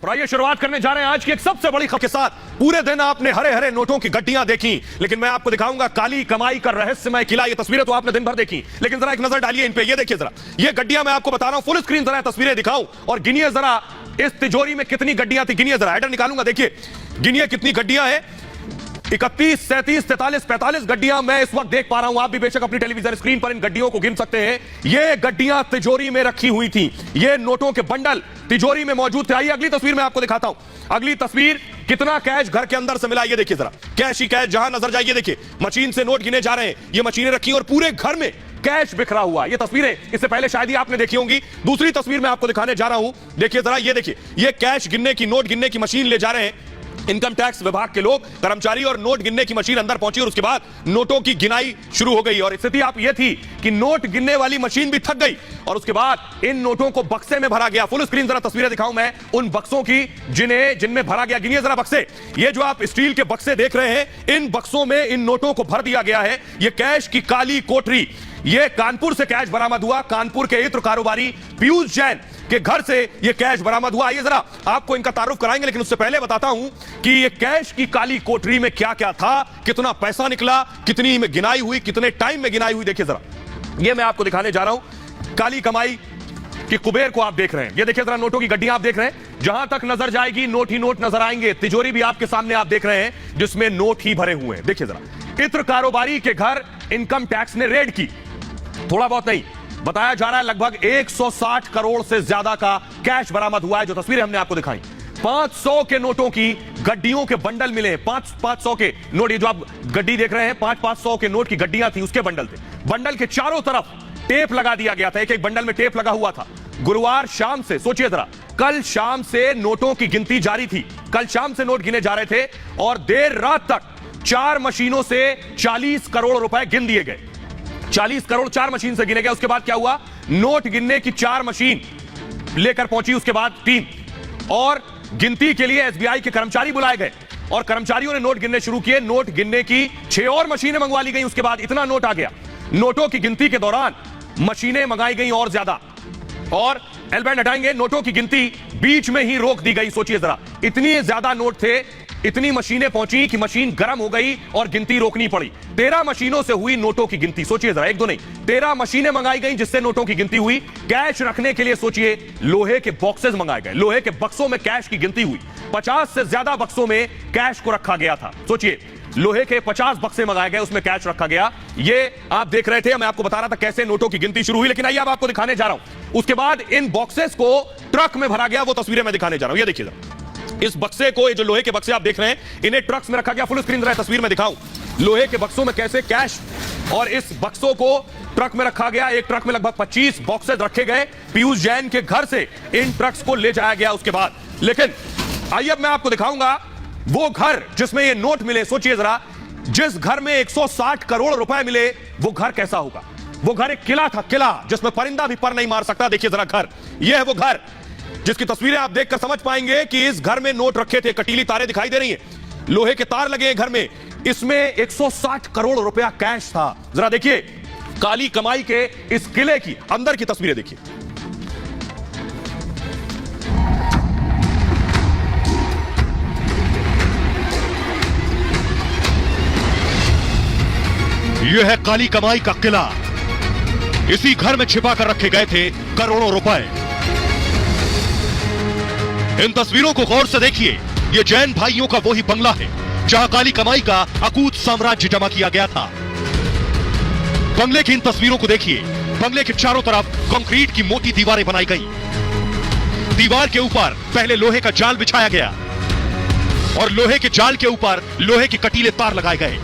और आइए शुरुआत करने जा रहे हैं आज की एक सबसे बड़ी खबर के साथ। पूरे दिन आपने हरे हरे नोटों की गड्डियां देखी, लेकिन मैं आपको दिखाऊंगा काली कमाई का रहस्यमय किला। ये तस्वीरें तो आपने दिन भर देखी, लेकिन जरा एक नजर डालिए इन पे। ये देखिए जरा, ये गड्डियां मैं आपको बता रहा हूं, फुल स्क्रीन जरा तस्वीरें दिखाऊं और गिनिए जरा इस तिजोरी में कितनी गड्डियां थी। गिनिए जरा, हेडर निकालूंगा, देखिए गिनिए कितनी गड्डियां हैं। 31, 37, 43, 45 गड्डियां मैं इस वक्त देख पा रहा हूं। आप भी बेशक अपनी टेलीविजन स्क्रीन पर इन गड्डियों को गिन सकते हैं। ये गड्डियां तिजोरी में रखी हुई थी, ये नोटों के बंडल तिजोरी में मौजूद थे। आइए अगली तस्वीर में आपको दिखाता हूं। अगली तस्वीर, कितना कैश घर के अंदर से मिला, ये देखिए जरा, कैश ही कैश जहां नजर जाइए। देखिए मशीन से नोट गिने जा रहे हैं, ये मशीनें रखी और पूरे घर में कैश बिखरा हुआ। ये तस्वीरें इससे पहले शायद ही आपने देखी होंगी। दूसरी तस्वीर मैं आपको दिखाने जा रहा हूं, देखिए जरा, ये देखिए, ये कैश गिनने की, नोट गिनने की मशीन ले जा रहे हैं इनकम टैक्स विभाग के लोग, कर्मचारी, और नोट गिनने की मशीन अंदर पहुंची और उसके बाद नोटों की गिनाई शुरू हो गई। और स्थिति आप ये थी कि नोट गिनने वाली मशीन भी थक गई और उसके बाद इन नोटों को बक्से में भरा गया। फुल स्क्रीन जरा तस्वीरें दिखाऊं मैं उन बक्सों की जिनमें भरा गया। गिनिए जरा बक्से, ये जो आप स्टील के बक्से देख रहे हैं, इन बक्सों में इन नोटों को भर दिया गया है। ये कैश की काली कोठरी, ये कानपुर से कैश बरामद हुआ। कानपुर के इत्र कारोबारी पीयूष जैन के घर से यह कैश बरामद हुआ। आइए जरा आपको इनका तारुफ कराएंगे, लेकिन उससे पहले बताता हूं कि यह कैश की काली कोठरी में क्या क्या था, कितना पैसा निकला, कितनी में गिनाई हुई, कितने टाइम में गिनाई हुई। देखिए जरा, यह मैं आपको दिखाने जा रहा हूं काली कमाई की कुबेर को आप देख रहे हैं। ये देखिए जरा, नोटों की गड्डियां आप देख रहे हैं, जहां तक नजर जाएगी नोट ही नोट नजर आएंगे। तिजोरी भी आपके सामने आप देख रहे हैं जिसमें नोट ही भरे हुए हैं। देखिए जरा, इत्र कारोबारी के घर इनकम टैक्स ने रेड की। थोड़ा बहुत नहीं, बताया जा रहा है लगभग 160 करोड़ से ज्यादा का कैश बरामद हुआ है। जो तस्वीरें हमने आपको दिखाई, 500 के नोटों की गड्डियों के बंडल मिले। 500 के नोट, ये जो आप गड्डी देख रहे हैं, 500 के नोट की गड्डियां थी, उसके बंडल थे। बंडल के चारों तरफ टेप लगा दिया गया था, एक एक बंडल में टेप लगा हुआ था। गुरुवार शाम से, सोचिए जरा, कल शाम से नोटों की गिनती जारी थी। कल शाम से नोट गिने जा रहे थे और देर रात तक 4 मशीनों से 40 करोड़ रुपए गिन दिए गए। 40 करोड़ 4 मशीन से गिने गए। उसके बाद क्या हुआ, नोट गिनने की 4 मशीन लेकर पहुंची उसके बाद टीम, और गिनती के लिए एसबीआई के कर्मचारी बुलाए गए और कर्मचारियों ने नोट गिनने शुरू किए। नोट गिनने की 6 और मशीनें मंगवा ली गई। उसके बाद इतना नोट आ गया। नोटों की गिनती के दौरान मशीनें मंगाई गई और ज्यादा, और एलबैंड हटाएंगे, नोटों की गिनती बीच में ही रोक दी गई। सोचिए जरा, इतनी ज्यादा नोट थे, इतनी मशीनें पहुंची कि मशीन गर्म हो गई और गिनती रोकनी पड़ी। 13 मशीनों से हुई नोटों की गिनती। सोचिए जरा, एक दो नहीं, 13 मशीनें मंगाई गई जिससे नोटों की गिनती हुई। कैश रखने के लिए सोचिए लोहे के बॉक्सेस मंगाए गए, लोहे के बक्सों में कैश की गिनती हुई। 50 से ज्यादा बक्सों में कैश को रखा गया था। सोचिए, लोहे के 50 बक्से मंगाए गए, उसमें कैश रखा गया। ये आप देख रहे थे, मैं आपको बता रहा था कैसे नोटों की गिनती शुरू हुई। लेकिन आइए अब आपको दिखाने जा रहा हूं, उसके बाद इन बॉक्सेस को ट्रक में भरा गया, वो तस्वीरें मैं दिखाने जा रहा हूं। ये देखिए जरा, इस बक्से को, ये जो लोहे के बक्से आप देख रहे हैं, इन्हें ट्रक्स में रखा गया। फुल स्क्रीन तस्वीर में दिखाऊं लोहे के बक्सों में कैसे कैश, और इस बक्सों को ट्रक में रखा गया। एक ट्रक में लगभग 25 बॉक्सेस रखे गए। पीयूष जैन के घर से इन ट्रक्स को ले जाया गया उसके बाद। लेकिन आइए अब मैं आपको दिखाऊंगा वो घर जिसमें ये नोट मिले। सोचिए जरा, जिस घर में 160 करोड़ रुपए मिले, वो घर कैसा होगा। वो घर एक किला था, किला जिसमें परिंदा भी पर नहीं मार सकता। देखिए जरा घर, यह है वो घर जिसकी तस्वीरें आप देखकर समझ पाएंगे कि इस घर में नोट रखे थे। कटीली तारें दिखाई दे रही हैं, लोहे के तार लगे हैं घर में। इसमें 160 करोड़ रुपया कैश था। जरा देखिए काली कमाई के इस किले की अंदर की तस्वीरें देखिए। यह है काली कमाई का किला। इसी घर में छिपा कर रखे गए थे करोड़ों रुपए। इन तस्वीरों को गौर से देखिए, ये जैन भाइयों का वही बंगला है जहां काली कमाई का अकूत साम्राज्य जमा किया गया था। बंगले की इन तस्वीरों को देखिए। बंगले के चारों तरफ कंक्रीट की मोटी दीवारें बनाई गई। दीवार के ऊपर पहले लोहे का जाल बिछाया गया और लोहे के जाल के ऊपर लोहे के कटीले तार लगाए गए।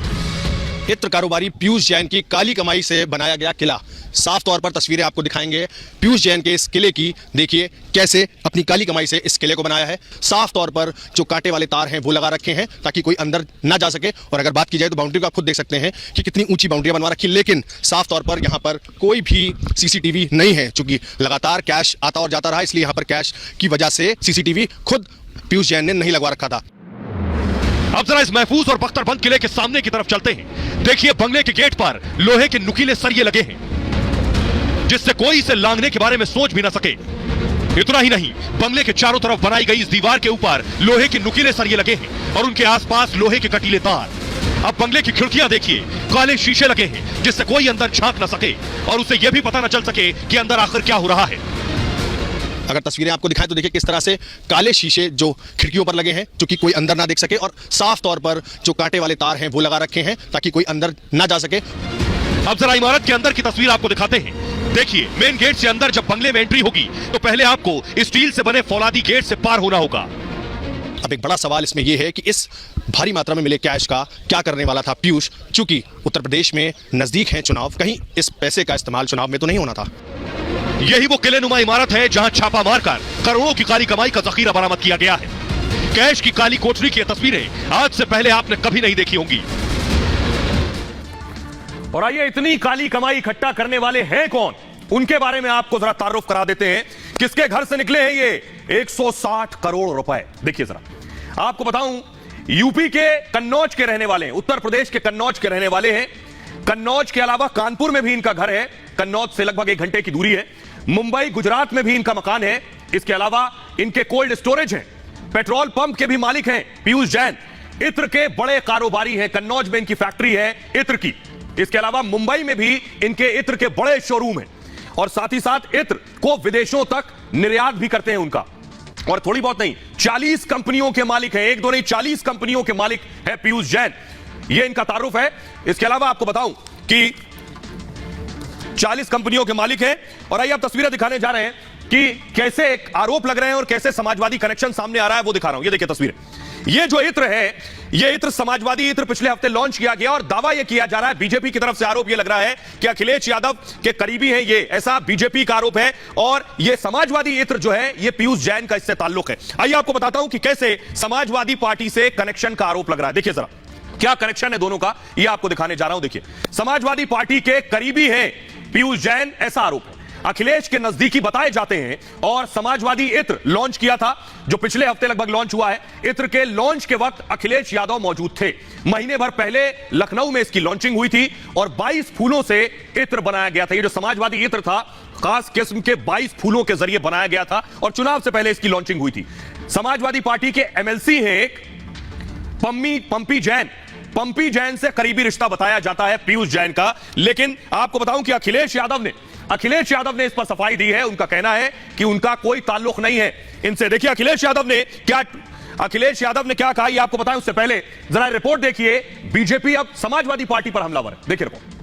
इत्र कारोबारी पीयूष जैन की काली कमाई से बनाया गया किला। साफ तौर पर तस्वीरें आपको दिखाएंगे पीयूष जैन के इस किले की। देखिए कैसे अपनी काली कमाई से इस किले को बनाया है। साफ तौर पर जो कांटे वाले तार हैं वो लगा रखे हैं ताकि कोई अंदर ना जा सके। और अगर बात की जाए तो बाउंड्री को आप खुद देख सकते हैं कि कितनी ऊंची बाउंड्री बनवा रखी। लेकिन साफ तौर पर यहाँ पर कोई भी सीसीटीवी नहीं है, चूंकि लगातार कैश आता और जाता रहा, इसलिए यहाँ पर कैश की वजह से सीसीटीवी खुद पीयूष जैन ने नहीं लगवा रखा था। अब जरा इस महफूज और बख्तरबंद किले के सामने की तरफ चलते हैं। देखिए बंगले के गेट पर लोहे के नुकीले सरिये लगे हैं जिससे कोई इसे लांघने के बारे में सोच भी ना सके। इतना ही नहीं, बंगले के चारों तरफ बनाई गई इस दीवार के ऊपर लोहे के नुकीले सरिये लगे हैं और उनके आसपास लोहे के कटीले तार। अब बंगले की खिड़कियां देखिए, काले शीशे लगे हैं जिससे कोई अंदर झांक न सके और उसे यह भी पता न चल सके कि अंदर आखिर क्या हो रहा है। अगर तस्वीरें आपको दिखाएं तो देखिए किस तरह से काले शीशे जो खिड़कियों पर लगे हैं, क्योंकि कोई अंदर ना देख सके, और साफ तौर पर जो कांटे वाले तार हैं वो लगा रखे हैं ताकि कोई अंदर ना जा सके। अब जरा इमारत के अंदर की तस्वीर आपको दिखाते हैं। देखिए, मेन गेट से अंदर जब बंगले में एंट्री होगी तो पहले आपको स्टील से बने फौलादी गेट से पार होना होगा। अब एक बड़ा सवाल इसमें यह है कि इस भारी मात्रा में मिले कैश का क्या करने वाला था पीयूष, चूंकि उत्तर प्रदेश में नजदीक है चुनाव, कहीं इस पैसे का इस्तेमाल चुनाव में तो नहीं होना था। यही वो किलेनुमा इमारत है जहां छापा मारकर करोड़ों की काली कमाई का जखीरा बरामद किया गया है। कैश की काली कोठरी की तस्वीरें आज से पहले आपने कभी नहीं देखी होंगी। और आइए, इतनी काली कमाई इकट्ठा करने वाले हैं कौन, उनके बारे में आपको जरा तारुफ करा देते हैं। किसके घर से निकले हैं ये 160 करोड़ रुपए? देखिए जरा, आपको बताऊं, यूपी के कन्नौज के रहने वाले हैं, उत्तर प्रदेश के कन्नौज के रहने वाले हैं। कन्नौज के अलावा कानपुर में भी इनका घर है, कन्नौज से लगभग 1 घंटे की दूरी है। मुंबई, गुजरात में भी इनका मकान है। इसके अलावा इनके कोल्ड स्टोरेज है, पेट्रोल पंप के भी मालिक हैं पीयूष जैन। इत्र के बड़े कारोबारी हैं, कन्नौज में इनकी फैक्ट्री है इत्र की। इसके अलावा मुंबई में भी इनके इत्र के बड़े शोरूम हैं और साथ ही साथ इत्र को विदेशों तक निर्यात भी करते हैं उनका। और थोड़ी बहुत नहीं, 40 कंपनियों के मालिक हैं, 1 2 नहीं 40 कंपनियों के मालिक है पीयूष जैन। ये इनका तारुफ है। इसके अलावा आपको बताऊं कि 40 कंपनियों के मालिक हैं। और आइए आप तस्वीरें दिखाने जा रहे हैं कि कैसे एक आरोप लग रहे हैं और कैसे समाजवादी कनेक्शन सामने आ रहा है, वो दिखा रहा हूं। ये देखिए तस्वीरें। ये जो इत्र है, ये इत्र समाजवादी इत्र पिछले हफ्ते लॉन्च किया गया और दावा ये किया जा रहा है, बीजेपी की तरफ से आरोप ये लग रहा है कि अखिलेश यादव के करीबी हैं ये, ऐसा बीजेपी का आरोप है। और ये समाजवादी इत्र जो है, ये पीयूष जैन का इससे ताल्लुक है। आइए आपको बताता हूं कि कैसे समाजवादी पार्टी से कनेक्शन का आरोप लग रहा है। देखिए जरा क्या कनेक्शन है दोनों का, ये आपको दिखाने जा रहा हूं। देखिए, समाजवादी पार्टी के करीबी हैं पीयूष जैन, ऐसा आरोप है। अखिलेश के नजदीकी बताए जाते हैं और समाजवादी इत्र लॉन्च किया था, जो पिछले हफ्ते लगभग लॉन्च हुआ है। इत्र के लॉन्च के वक्त अखिलेश यादव मौजूद थे। महीने भर पहले लखनऊ में इसकी लॉन्चिंग हुई थी और 22 फूलों से इत्र बनाया गया था। ये जो समाजवादी इत्र था, खास किस्म के 22 फूलों के जरिए बनाया गया था और चुनाव से पहले इसकी लॉन्चिंग हुई थी। समाजवादी पार्टी के एमएलसी हैं एक पंपी जैन। पंपी जैन से करीबी रिश्ता बताया जाता है पीयूष जैन का। लेकिन आपको बताऊं कि अखिलेश यादव ने इस पर सफाई दी है। उनका कहना है कि उनका कोई ताल्लुक नहीं है इनसे। देखिए अखिलेश यादव ने क्या कहा, ये आपको बताएं उससे पहले जरा रिपोर्ट देखिए। बीजेपी अब समाजवादी पार्टी पर हमलावर है, देखिए रिपोर्ट।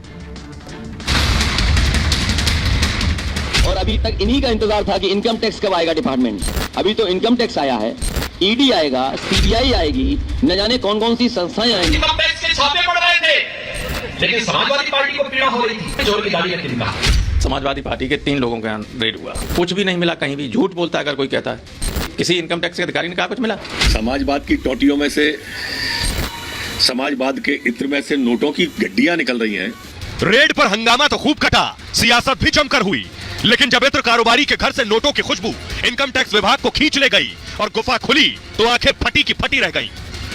और अभी तक इन्हीं का इंतजार था कि इनकम टैक्स कब आएगा डिपार्टमेंट। अभी तो इनकम टैक्स आया है, ईडी आएगा, सीबीआई आएगी, न जाने कौन कौन सी संस्थाएं आएंगी। इनकम टैक्स के छापे पड़ रहे थे, लेकिन समाजवादी पार्टी को पीड़ा हो रही थी। चोर की गाड़ी रखी निकाल। समाजवादी पार्टी के 3 लोगों का रेड हुआ, कुछ भी नहीं मिला, कहीं भी झूठ बोलता है अगर कोई कहता है। किसी इनकम टैक्स के अधिकारी ने कहा कुछ मिला? समाजवाद की टोटियों में से, समाजवाद के इत्र में से नोटों की गड्डियां निकल रही हैं। रेड पर हंगामा तो खूब कटा, सियासत भी जमकर हुई, लेकिन जब इत्र कारोबारी के घर से नोटों की खुशबू इनकम टैक्स विभाग को खींच ले गई और गुफा खुली तो आंखें फटी की फटी रह गई।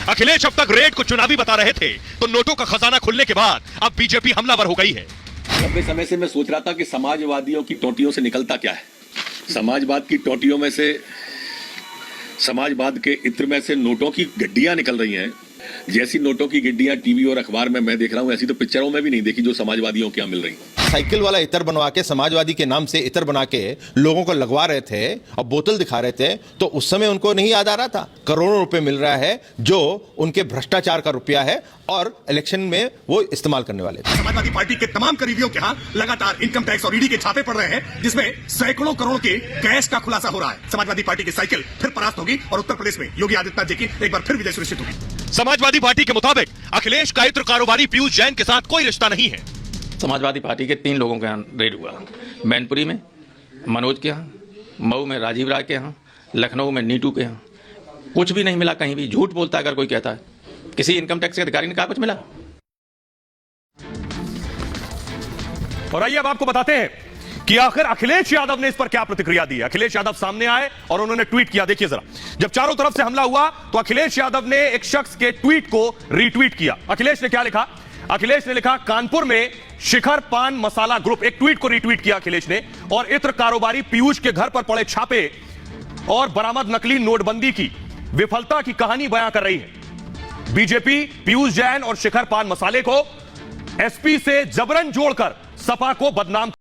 अखिलेश अब तक रेड को चुनावी बता रहे थे, तो नोटों का खजाना खुलने के बाद अब बीजेपी हमलावर हो गई है। लंबे समय से मैं सोच रहा था कि समाजवादियों की टोटियों से निकलता क्या है। समाजवाद की टोटियों में से, समाजवाद के इत्र में से नोटों की गड्डियां निकल रही हैं। जैसी नोटों की गड्डियां टीवी और अखबार में मैं देख रहा हूं, ऐसी तो पिक्चरों में भी नहीं देखी जो समाजवादियों के यहाँ मिल रही। साइकिल वाला इतर बनवा के, समाजवादी के नाम से इतर बना के लोगों को लगवा रहे थे और बोतल दिखा रहे थे, तो उस समय उनको नहीं याद आ रहा था करोड़ों रुपए मिल रहा है जो उनके भ्रष्टाचार का रुपया है और इलेक्शन में वो इस्तेमाल करने वाले थे। समाजवादी पार्टी के तमाम करीबियों के यहाँ लगातार इनकम टैक्स और ईडी के छापे पड़ रहे हैं, जिसमें सैकड़ों करोड़ के कैश का खुलासा हो रहा है। समाजवादी पार्टी की साइकिल फिर परास्त होगी और उत्तर प्रदेश में योगी आदित्यनाथ जी की एक बार फिर विजय सुनिश्चित होगी। समाजवादी पार्टी के मुताबिक अखिलेश का इत्र कारोबारी पीयूष जैन के साथ कोई रिश्ता नहीं है। समाजवादी पार्टी के 3 लोगों के यहाँ रेड हुआ, मैनपुरी में मनोज के यहाँ, मऊ में राजीव राय के यहाँ, लखनऊ में नीटू के यहाँ। कुछ भी नहीं मिला, कहीं भी झूठ बोलता है अगर कोई कहता है। किसी इनकम टैक्स के अधिकारी ने कहा कुछ मिला? और आइए अब आपको बताते हैं कि आखिर अखिलेश यादव ने इस पर क्या प्रतिक्रिया दी है। अखिलेश यादव सामने आए और उन्होंने ट्वीट किया, देखिए जरा। जब चारों तरफ से हमला हुआ तो अखिलेश यादव ने एक शख्स के ट्वीट को रीट्वीट किया। अखिलेश ने क्या लिखा, अखिलेश ने लिखा, कानपुर में शिखर पान मसाला ग्रुप, एक ट्वीट को रीट्वीट किया अखिलेश ने, और इत्र कारोबारी पीयूष के घर पर पड़े छापे और बरामद नकली नोटबंदी की विफलता की कहानी बयां कर रही है। बीजेपी पीयूष जैन और शिखर पान मसाले को एसपी से जबरन जोड़कर सपा को बदनाम